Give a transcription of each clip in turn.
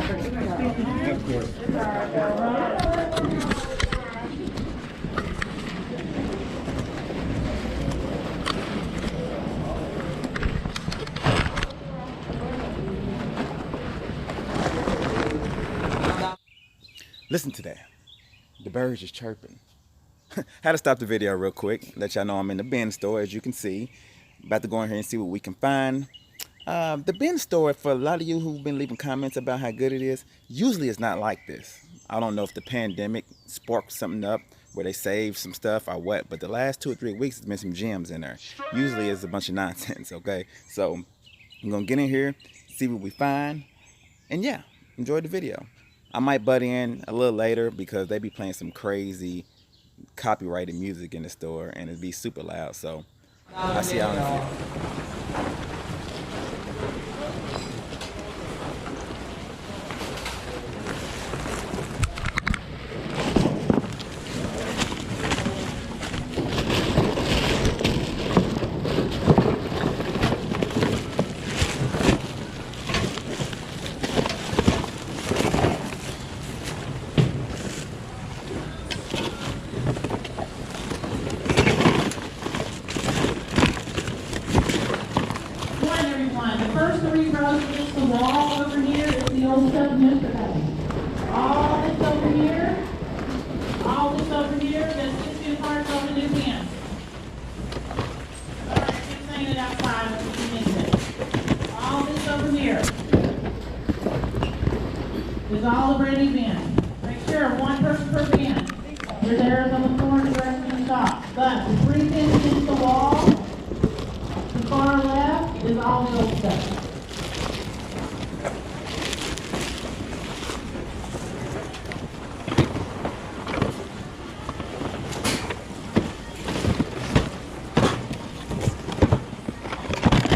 Of course. Listen to that. The birds just chirping. Had to stop the video real quick, let y'all know I'm in the bin store, as you can see. About to go in here and see what we can find. The bin store, for a lot of you who've been leaving comments about how good it is, usually it's not like this. I don't know if the pandemic sparked something up where they saved some stuff or what, but the last 2 or 3 weeks there's been some gems in there. Usually it's a bunch of nonsense, okay? So I'm gonna get in here, see what we find, and yeah, enjoy the video. I might butt in a little later because they be playing some crazy copyrighted music in the store and it'd be super loud. So I'll see y'all in a few. The first 3 rows against the wall over here is the old stuff yesterday. All this over here, that's 6 feet apart from the new pins. All right, keep saying it outside if you miss it. All this over here is all the brand new bins. Make sure 1 person per bin. Your arrows on the floor and the rest in the top. But the 3 pins against the wall, the far left is all the old stuff.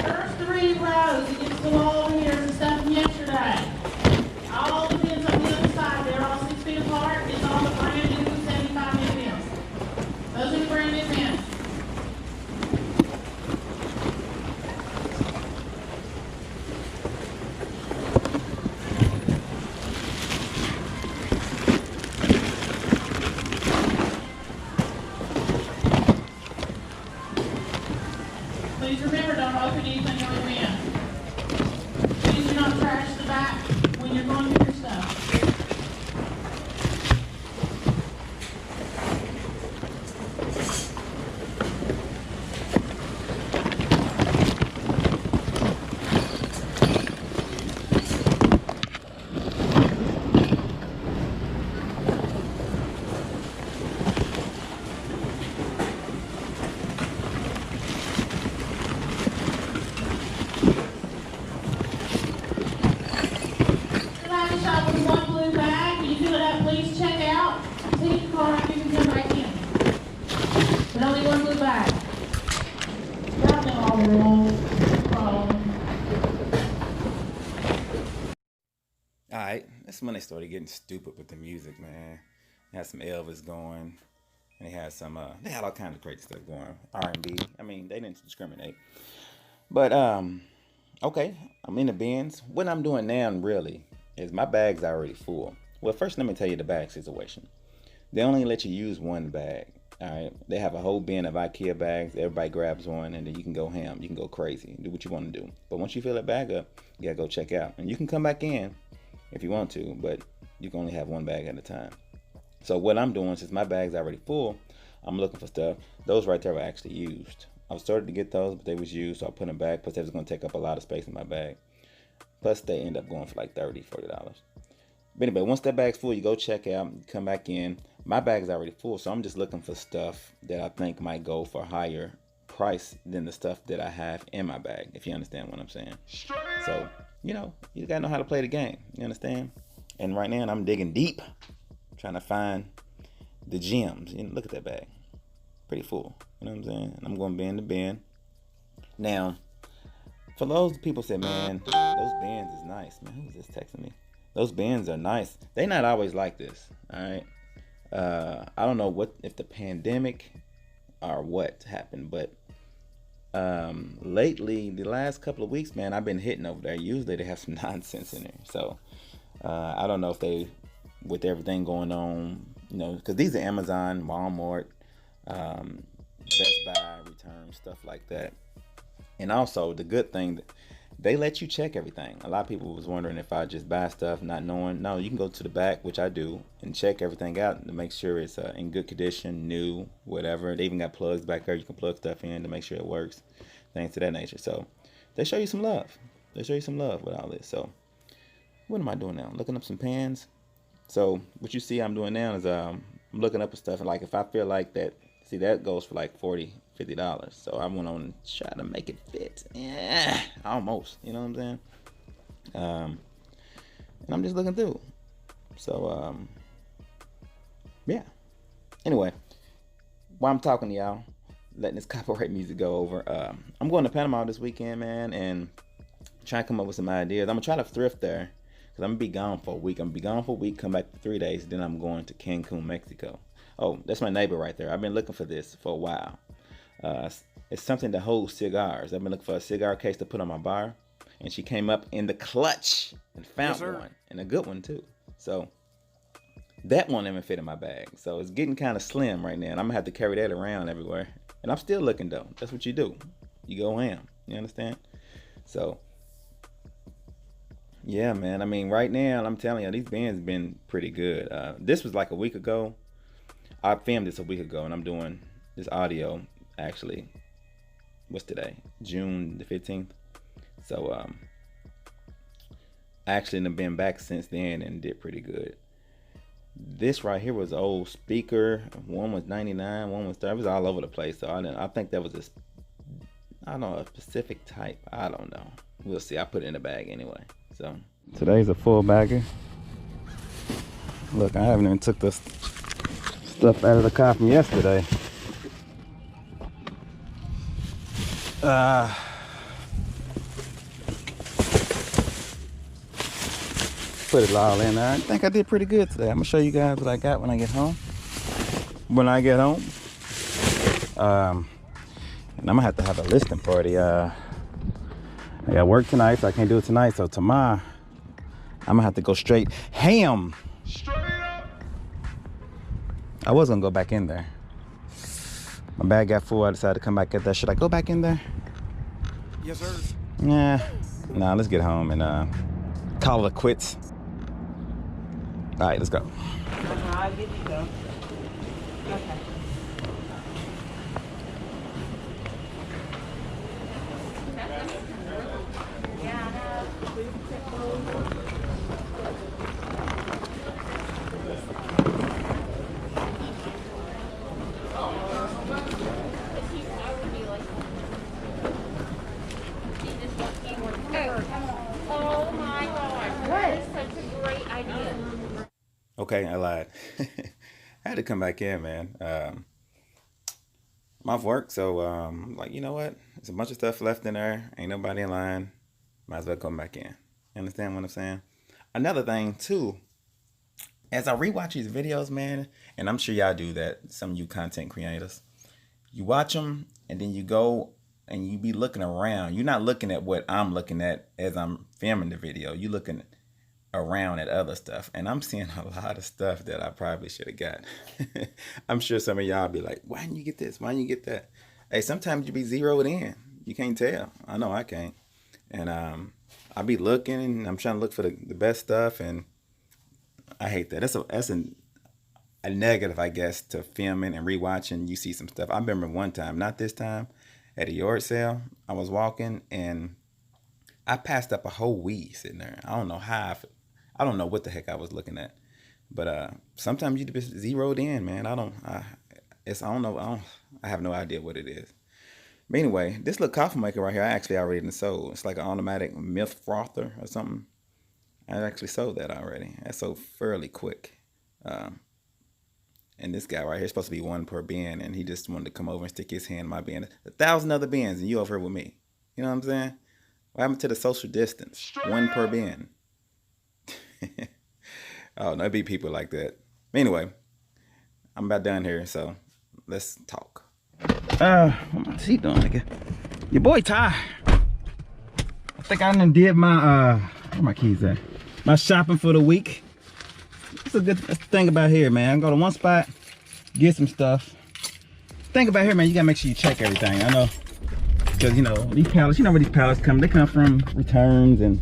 First 3 rows against the wall over here is the stuff from yesterday. All the pins on the other side, they're all 6 feet apart. It's all the brand new 75 new pins. Those are the brand new pins. Please remember, don't open anything on your bin. Please do not trash the back when you're going through your stuff. But only 1 blue bag. Y'all know all the rules. No problem. Alright, that's when they started getting stupid with the music, man. They had some Elvis going. And they had some, they had all kinds of crazy stuff going. R&B. I mean, they didn't discriminate. But, okay, I'm in the bins. What I'm doing now, really, is my bag's already full. Well, first let me tell you the bag situation. They only let you use 1 bag. All right, they have a whole bin of IKEA bags. Everybody grabs one, and then you can go ham. You can go crazy, do what you want to do. But once you fill that bag up, you gotta go check out, and you can come back in if you want to, but you can only have 1 bag at a time. So what I'm doing, since my bag's already full, I'm looking for stuff. Those right there were actually used. I started to get those, but they was used, so I put them back. Plus, they was gonna take up a lot of space in my bag. Plus, they end up going for like $30, $40. But anyway, once that bag's full, you go check out, you come back in. My bag's already full, so I'm just looking for stuff that I think might go for a higher price than the stuff that I have in my bag, if you understand what I'm saying. So, you know, you gotta know how to play the game, you understand? And right now, I'm digging deep, trying to find the gems. You know, look at that bag. Pretty full, you know what I'm saying? And I'm going bin to bin. Now, for those people say, man, those bins is nice. Man, who's this texting me? Those bins are nice. They not always like this, all right? I don't know what if the pandemic or what happened, but lately, the last couple of weeks, man, I've been hitting over there. Usually they have some nonsense in there. So I don't know if they, with everything going on, you know, because these are Amazon, Walmart, Best Buy, return, stuff like that. And also the good thing that they let you check everything. A lot of people was wondering if I just buy stuff not knowing. No, you can go to the back, which I do, and check everything out to make sure it's in good condition, new, whatever. They even got plugs back there. You can plug stuff in to make sure it works, things to that nature. So they show you some love. They show you some love with all this. So what am I doing now? I'm looking up some pans. So what you see I'm doing now is I'm looking up stuff, and like if I feel like that, see that goes for like $40-$50. So I went on and try to make it fit. Yeah, almost. You know what I'm saying? And I'm just looking through. So yeah. Anyway, while I'm talking to y'all, letting this copyright music go over, I'm going to Panama this weekend, man, and trying to come up with some ideas. I'm gonna try to thrift there. I'm gonna be gone for a week. I'm gonna be gone for a week, come back for 3 days, then I'm going to Cancun, Mexico. Oh, that's my neighbor right there. I've been looking for this for a while. It's something to hold cigars. I've been looking for a cigar case to put on my bar, and she came up in the clutch and found one, and a good one too. So that one even fit in my bag. So it's getting kind of slim right now, and I'm gonna have to carry that around everywhere. And I'm still looking though. That's what you do. You go ham. You understand? So yeah, man. I mean, right now, I'm telling you, these bins been pretty good. This was like a week ago. I filmed this a week ago, and I'm doing this audio, actually. What's today? June the 15th. So, I actually have been back since then and did pretty good. This right here was an old speaker. One was 99, one was 30. It was all over the place. So, I think that was I don't know, a specific type. I don't know. We'll see. I put it in the bag anyway. So today's a full bagger. Look, I haven't even took this stuff out of the car from yesterday. Put it all in there. I think I did pretty good today. I'm gonna show you guys what I got when I get home. And I'm gonna have to have a listing party. I got work tonight, so I can't do it tonight. So tomorrow, I'm gonna have to go straight ham. Straight up. I was gonna go back in there. My bag got full. I decided to come back at that. Should I go back in there? Yes, sir. Yeah. Nah, let's get home and call it quits. All right, let's go. I'll give you go. Okay. Oh my gosh, that is such a great idea. Okay, I lied. I had to come back in, man. I'm off work, so I'm like, you know what? There's a bunch of stuff left in there. Ain't nobody in line. Might as well come back in. Understand what I'm saying? Another thing, too, as I rewatch these videos, man, and I'm sure y'all do that, some of you content creators, you watch them, and then you go and you be looking around. You're not looking at what I'm looking at as I'm filming the video. You're looking around at other stuff, and I'm seeing a lot of stuff that I probably should have got. I'm sure some of y'all be like, why didn't you get this? Why didn't you get that? Hey, sometimes you be zeroed in. You can't tell. I know I can't. And I be looking, and I'm trying to look for the best stuff, and I hate that. That's a negative, I guess, to filming and rewatching. You see some stuff. I remember one time, not this time, at a yard sale, I was walking, and I passed up a whole weed sitting there. I don't know how. I don't know what the heck I was looking at, but sometimes you just zeroed in, man. I don't know. I have no idea what it is. But anyway, this little coffee maker right here, I actually already sold. It's like an automatic milk frother or something. I actually sold that already. That sold fairly quick. And this guy right here is supposed to be one per bin, and he just wanted to come over and stick his hand in my bin. 1,000 other bins, and you over here with me. You know what I'm saying? What happened to the social distance? One per bin. Oh, no, it be people like that. Anyway, I'm about done here, so let's talk. What's he doing, nigga? Your boy Ty. I think I done did my, where my keys at? my shopping for the week. That's the thing about here, man. I go to one spot, get some stuff. Thing about here, man, you gotta make sure you check everything. I know, because you know these pallets. You know where these pallets come? They come from returns and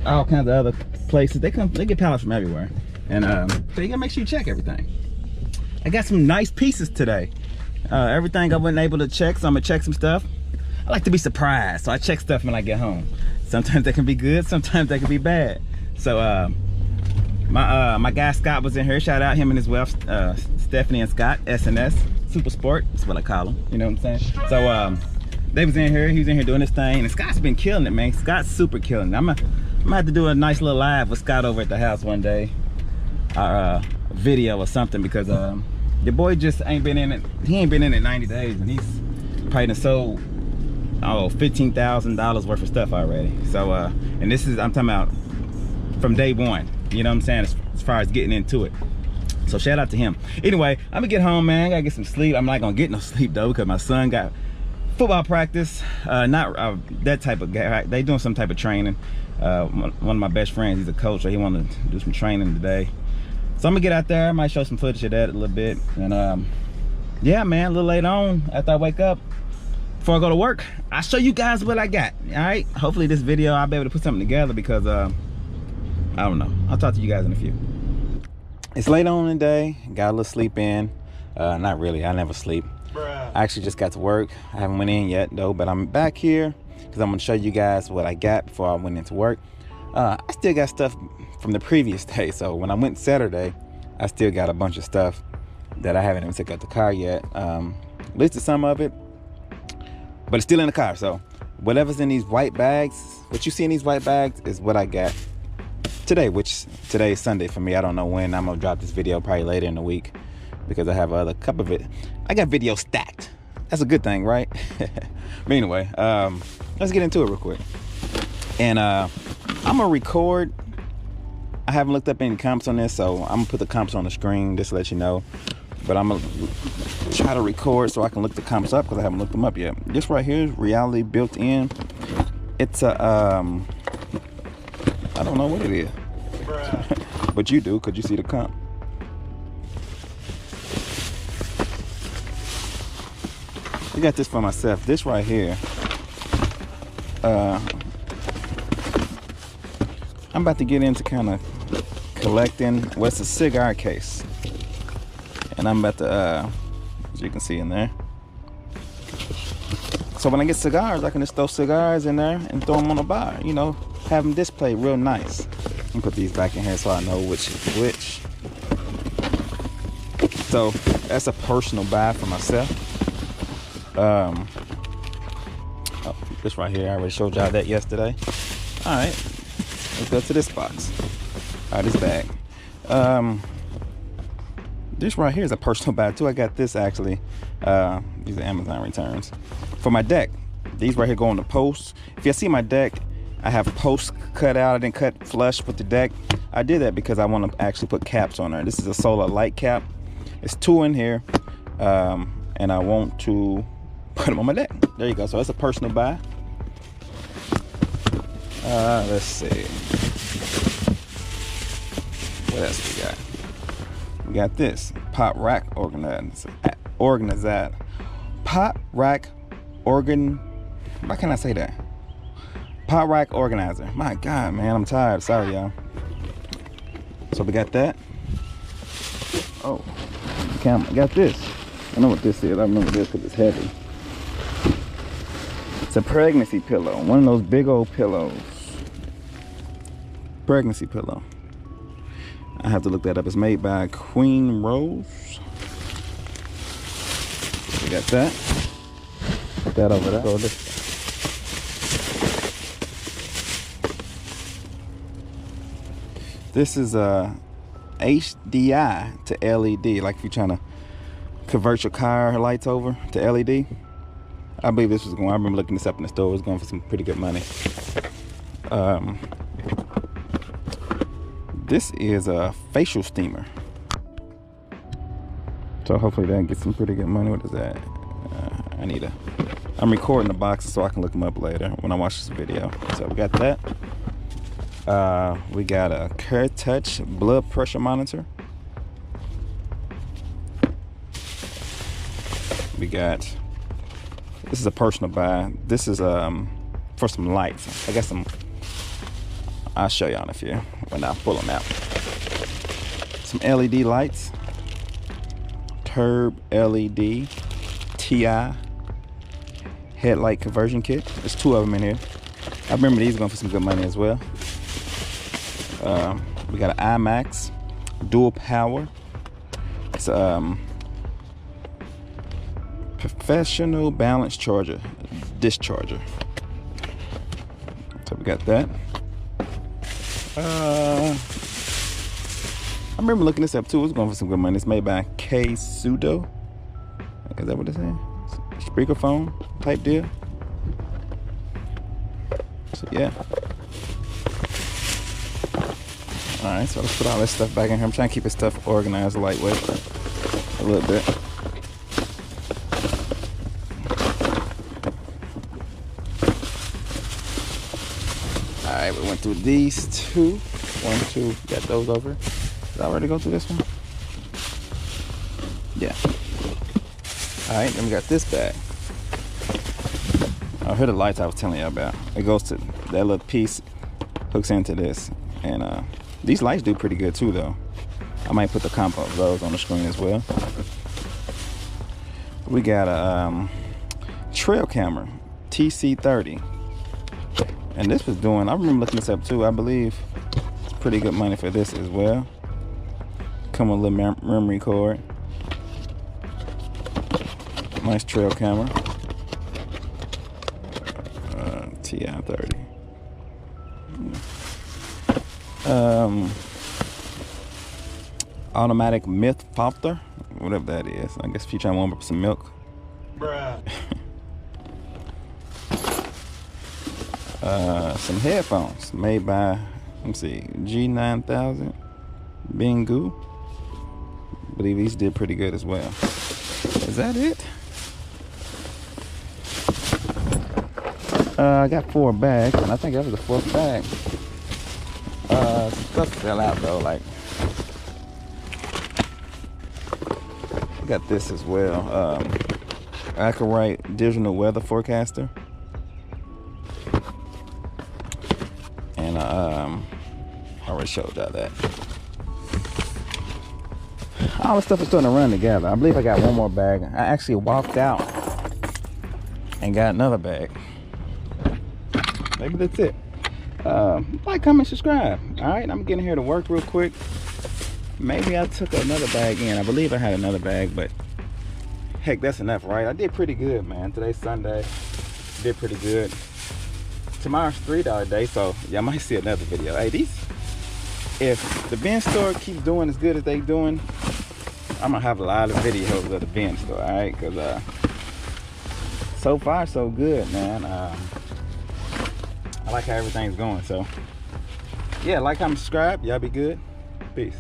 all kinds of other places. They get pallets from everywhere, and so you gotta make sure you check everything. I got some nice pieces today. Everything I wasn't able to check, so I'm gonna check some stuff. I like to be surprised, so I check stuff when I get home. Sometimes they can be good, sometimes they can be bad. So my guy Scott was in here. Shout out him and his wife, Stephanie and Scott, SNS, Super Sport, that's what I call them, you know what I'm saying? So they was in here, he was in here doing his thing, and Scott's been killing it, man. Scott's super killing it. I'm gonna have to do a nice little live with Scott over at the house one day, or video or something, because the boy just ain't been in it. He ain't been in it 90 days, and he's probably done sold $15,000 worth of stuff already. So and this is, I'm talking about from day one, you know what I'm saying, as far as getting into it. So shout out to him. Anyway, I'm gonna get home, man. I gotta get some sleep. I'm not gonna get no sleep though, because my son got football practice. Not that type of guy. They doing some type of training. One of my best friends, he's a coach, so he wanted to do some training today. So I'm gonna get out there. I might show some footage of that a little bit. And yeah, man, a little later on after I wake up, before I go to work, I'll show you guys what I got. All right, hopefully this video I'll be able to put something together, because I don't know, I'll talk to you guys in a few. It's late on in the day, got a little sleep in. Not really, I never sleep. I actually just got to work. I haven't went in yet though, but I'm back here because I'm gonna show you guys what I got before I went into work. I still got stuff from the previous day, so when I went Saturday, I still got a bunch of stuff that I haven't even took out the car yet. Listed some of it, but it's still in the car. So whatever's in these white bags, what you see in these white bags is what I got today, which today is Sunday for me. I don't know when I'm gonna drop this video, probably later in the week, because I have a couple of it. I got videos stacked. That's a good thing, right? But anyway, let's get into it real quick. And I'm gonna record. I haven't looked up any comps on this, so I'm gonna put the comps on the screen just to let you know. But I'm gonna try to record so I can look the comps up, because I haven't looked them up yet. This right here is reality built in. It's a I don't know what it is. But you do, could you see the comp? I got this for myself. This right here, I'm about to get into kind of collecting. Well, it's a cigar case, and I'm about to, as you can see in there. So when I get cigars, I can just throw cigars in there and throw them on a bar. You know, have them displayed real nice. I'm gonna put these back in here so I know which is which. So that's a personal buy for myself. Oh, this right here, I already showed y'all that yesterday. All right, let's go to this box. All right, this bag. This right here is a personal buy too. I got this actually. These are Amazon returns for my deck. These right here go on the posts. If you see my deck, I have posts cut out. I didn't cut flush with the deck. I did that because I want to actually put caps on there. This is a solar light cap. It's 2 in here, and I want to put them on my deck. There you go. So that's a personal buy. Let's see. What else we got? We got this pot rack organizer. Pot rack organ. Why can't I say that? Pot rack organizer. My God, man, I'm tired. Sorry, y'all. So we got that. Oh, camera. Got this. I know what this is. I remember this because it's heavy. It's a pregnancy pillow. One of those big old pillows. Pregnancy pillow. I have to look that up. It's made by Queen Rose. We got that. Put that over there. This is a HDI to LED. Like if you're trying to convert your car lights over to LED. I believe this was going. I remember looking this up in the store. It was going for some pretty good money. This is a facial steamer. So hopefully that gets some pretty good money. What is that? I'm recording the boxes so I can look them up later when I watch this video. So we got that. We got a Care Touch blood pressure monitor. We got, this is a personal buy. This is for some lights. I got some, I'll show y'all in a few when I pull them out. Some LED lights. Turb LED TI headlight conversion kit. There's 2 of them in here. I remember these going for some good money as well. We got an IMAX dual power. It's professional balance charger, discharger. So we got that. I remember looking this up too. It was going for some good money. It's made by Pseudo. Is that what it's saying? Speakerphone type deal. So yeah. Alright, so let's put all this stuff back in here. I'm trying to keep this stuff organized lightweight a little bit. Alright, we went through these 2. 1, 2, got those over. Did I already go through this one? Yeah. Alright, then we got this bag. Oh, here are the lights I was telling you about. It goes to that little piece, hooks into this. And these lights do pretty good too though. I might put the comp of those on the screen as well. We got a trail camera, TC30. And this was doing, I remember looking this up too, I believe it's pretty good money for this as well. Come with a little memory card. Nice trail camera. TI30. Automatic myth popper, whatever that is. I guess if you try to warm up some milk. Bruh. Some headphones made by, let me see, G9000 Bingu. I believe these did pretty good as well. Is that it? I got 4 bags, and I think that was the 4th bag. Some stuff fell out though, like I got this as well. Accurate digital weather forecaster. And I already showed y'all that. All the stuff is starting to run together. I believe I got 1 more bag. I actually walked out and got another bag. Maybe that's it. Like, comment, subscribe. Alright, I'm getting here to work real quick. Maybe I took another bag in. I believe I had another bag, but heck, that's enough, right? I did pretty good, man. Today's Sunday. Did pretty good. Tomorrow's $3 day, so y'all might see another video. Hey, if the bin store keeps doing as good as they doing, I'm gonna have a lot of videos of the bin store, alright? Because so far so good, man. I like how everything's going. So yeah, like, comment, subscribe. Y'all be good. Peace.